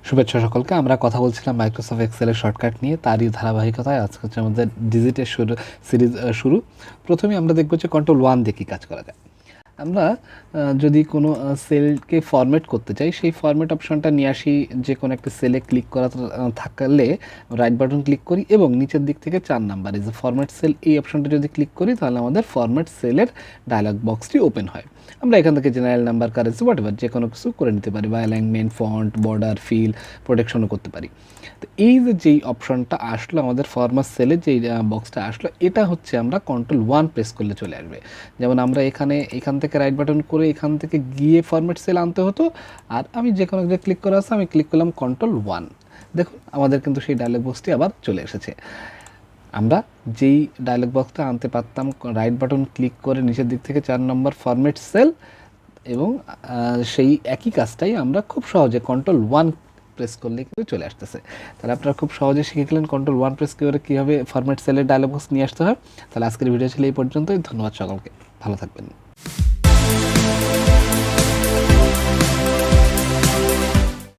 শুভেচ্ছা সকলকে। আমরা কথা বলছিলাম মাইক্রোসফট এক্সেলের শর্টকাট নিয়ে, তারই ধারাবাহিকতায় আজকে হচ্ছে আমাদের ডিজিটের সিরিজ শুরু। প্রথমে আমরা দেখব যে ctrl+1 দিয়ে কী কাজ করা যায়। আমরা যদি কোনো সেলকে ফরম্যাট করতে চাই, সেই ফরম্যাট অপশনটা নিয়ে আসি। যে কোনো একটা সেলে ক্লিক করা থাকলে রাইট বাটন ক্লিক করি এবং নিচের দিক থেকে 4 নাম্বার এই যে ফরম্যাট সেল, এই অপশনটা যদি ক্লিক করি তাহলে আমাদের ফরম্যাট সেলের ডায়লগ বক্সটি ওপেন হয়। আমরা এখান থেকে জেনারেল নাম্বার, কারেন্সি, হোয়াটএভার যে কোনো কিছু করে নিতে পারি, বা অ্যালাইনমেন্ট, ফন্ট, বর্ডার, ফিল, প্রোটেকশনও করতে পারি। তো এই যে যেই অপশনটা আসলো আমাদের ফরম্যাট সেলে, যেই বক্সটা আসলো, এটা হচ্ছে আমরা ctrl+1 প্রেস করলে চলে আসবে। যেমন আমরা এখান থেকে রাইট বাটন করে এখান থেকে গিয়ে ফরম্যাট সেল আনতে হতো, আর আমি যে কোনো একটা ক্লিক করা আছে, আমি ক্লিক করলাম ctrl+1। দেখুন আমাদের কিন্তু সেই ডায়লগ বক্সটি আবার চলে এসেছে। আমরা যেই ডায়লগ বক্সটা আনতে পারতাম রাইট বাটন ক্লিক করে নিচের দিক থেকে 4 নম্বর ফরম্যাট সেল, এবং সেই একই কাজটাই আমরা খুব সহজে ctrl+1 প্রেস করলে কিন্তু চলে আসতেছে। তাহলে আপনারা খুব সহজে শিখে গেলেন ctrl+1 প্রেস করে কীভাবে ফরম্যাট সেলের ডায়লগ বক্স নিয়ে আসতে হয়। তাহলে আজকের ভিডিও ছিল এই পর্যন্তই। ধন্যবাদ সকলকে, ভালো থাকবেন।